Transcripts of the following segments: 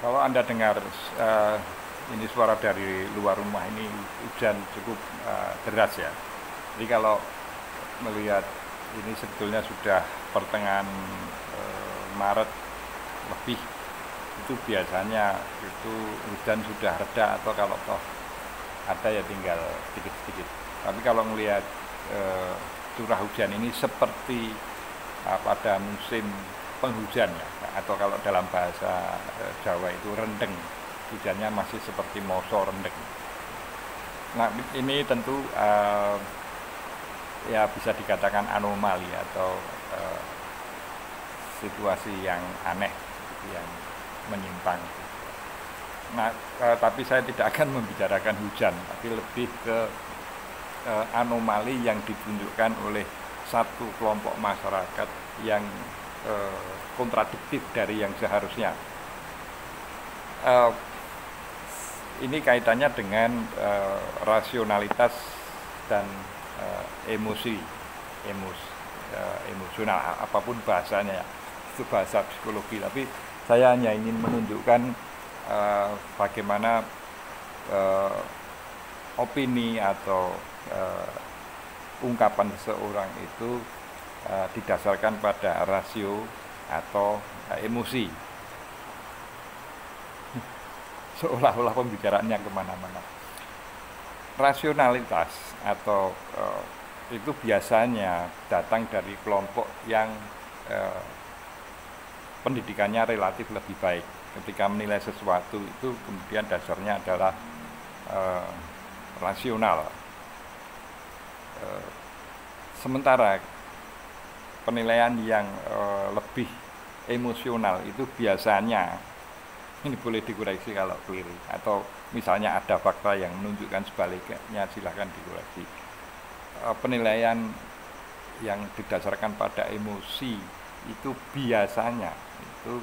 Kalau Anda dengar ini suara dari luar rumah ini hujan cukup deras ya. Jadi kalau melihat ini sebetulnya sudah pertengahan Maret lebih, itu biasanya itu hujan sudah reda atau kalau toh ada ya tinggal sedikit-sedikit. Tapi kalau melihat curah hujan ini seperti pada musim penghujan ya, atau kalau dalam bahasa Jawa itu rendeng, hujannya masih seperti moso rendeng. Nah ini tentu ya bisa dikatakan anomali atau situasi yang aneh, yang menyimpang. Nah tapi saya tidak akan membicarakan hujan, tapi lebih ke anomali yang ditunjukkan oleh satu kelompok masyarakat yang kontradiktif dari yang seharusnya. Ini kaitannya dengan rasionalitas dan emosional, apapun bahasanya ya, itu bahasa psikologi. Tapi saya hanya ingin menunjukkan bagaimana opini atau ungkapan seseorang itu didasarkan pada rasio atau emosi, seolah-olah pembicaraannya kemana-mana. Rasionalitas atau itu biasanya datang dari kelompok yang pendidikannya relatif lebih baik. Ketika menilai sesuatu itu kemudian dasarnya adalah rasional. Sementara penilaian yang lebih emosional itu biasanya, ini boleh dikoreksi kalau keliru, atau misalnya ada fakta yang menunjukkan sebaliknya, silahkan dikoreksi. Penilaian yang didasarkan pada emosi itu biasanya itu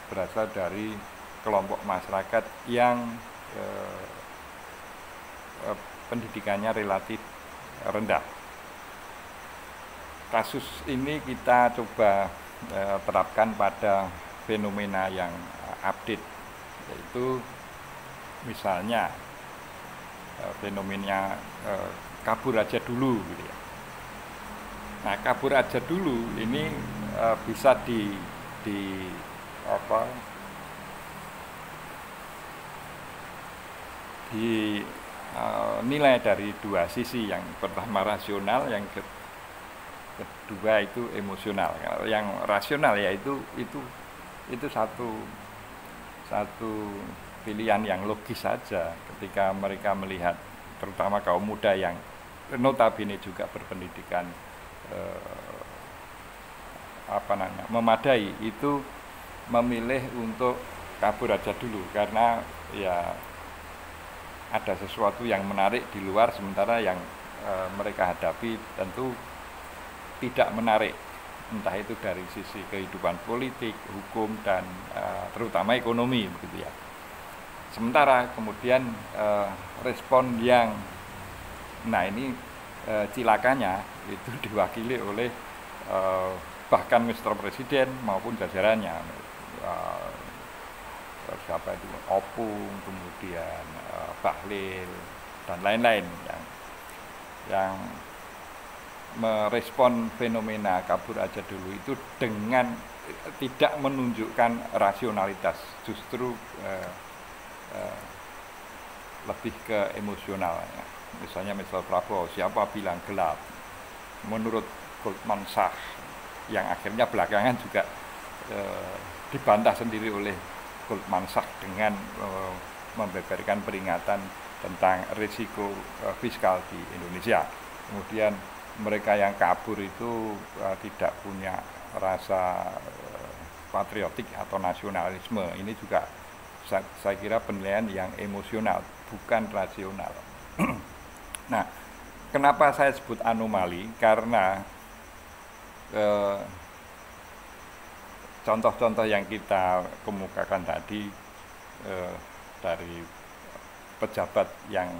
berasal dari kelompok masyarakat yang pendidikannya relatif rendah. Kasus ini kita coba terapkan pada fenomena yang update, yaitu misalnya fenomena kabur aja dulu gitu ya. Nah, kabur aja dulu ini bisa dinilai dari dua sisi. Yang pertama rasional, yang kedua itu emosional. Yang rasional ya itu satu pilihan yang logis saja ketika mereka melihat, terutama kaum muda yang notabene juga berpendidikan memadai, itu memilih untuk kabur aja dulu karena ya ada sesuatu yang menarik di luar, sementara yang mereka hadapi tentu tidak menarik, entah itu dari sisi kehidupan politik, hukum, dan terutama ekonomi begitu ya. Sementara kemudian respon yang ini cilakanya itu diwakili oleh bahkan Mr. Presiden maupun jajarannya, siapa itu, Opung, kemudian Bahlil dan lain-lain yang merespon fenomena kabur aja dulu itu dengan tidak menunjukkan rasionalitas, justru lebih ke emosional. Misalnya Mr. Prabowo, siapa bilang gelap? Menurut Goldman Sachs, yang akhirnya belakangan juga dibantah sendiri oleh Goldman Sachs dengan membeberkan peringatan tentang risiko fiskal di Indonesia. Kemudian mereka yang kabur itu tidak punya rasa patriotik atau nasionalisme. Ini juga saya kira penilaian yang emosional, bukan rasional. Nah, kenapa saya sebut anomali? Karena contoh-contoh yang kita kemukakan tadi dari pejabat yang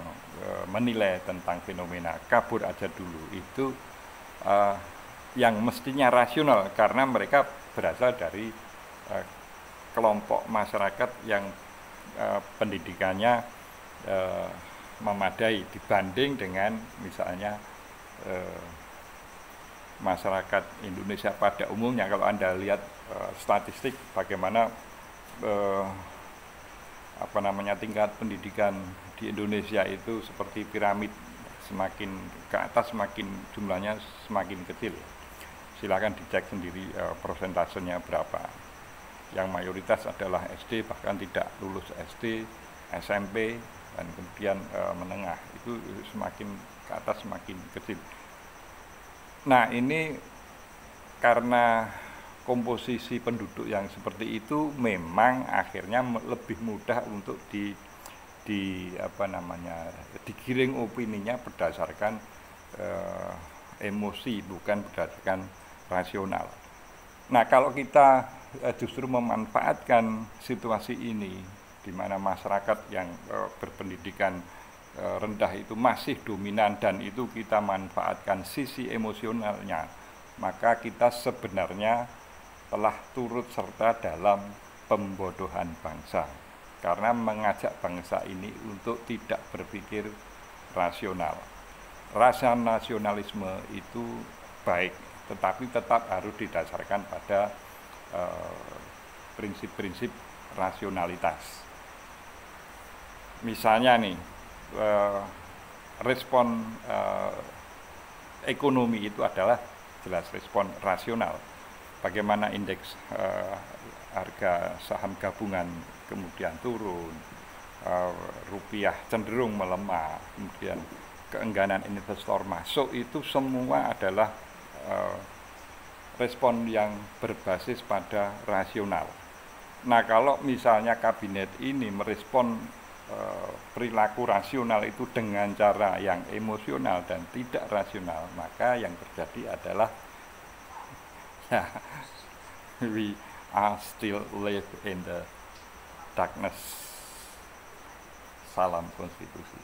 menilai tentang fenomena kabur aja dulu itu yang mestinya rasional karena mereka berasal dari kelompok masyarakat yang pendidikannya memadai dibanding dengan misalnya masyarakat Indonesia pada umumnya. Kalau Anda lihat statistik bagaimana tingkat pendidikan di Indonesia itu seperti piramid, semakin ke atas semakin jumlahnya semakin kecil. Silakan dicek sendiri persentasenya berapa. Yang mayoritas adalah SD, bahkan tidak lulus SD, SMP, dan kemudian menengah. Itu semakin ke atas semakin kecil. Nah, ini karena komposisi penduduk yang seperti itu memang akhirnya lebih mudah untuk digiring opininya berdasarkan emosi, bukan berdasarkan rasional. Nah, kalau kita justru memanfaatkan situasi ini di mana masyarakat yang berpendidikan rendah itu masih dominan dan itu kita manfaatkan sisi emosionalnya, maka kita sebenarnya telah turut serta dalam pembodohan bangsa karena mengajak bangsa ini untuk tidak berpikir rasional. Rasa nasionalisme itu baik, tetapi tetap harus didasarkan pada prinsip-prinsip rasionalitas. Misalnya nih, respon ekonomi itu adalah jelas respon rasional. Bagaimana indeks harga saham gabungan kemudian turun, rupiah cenderung melemah, kemudian keengganan investor masuk, itu semua adalah respon yang berbasis pada rasional. Nah, kalau misalnya kabinet ini merespon perilaku rasional itu dengan cara yang emosional dan tidak rasional, maka yang terjadi adalah we are still live in the darkness. Salam konstitusi.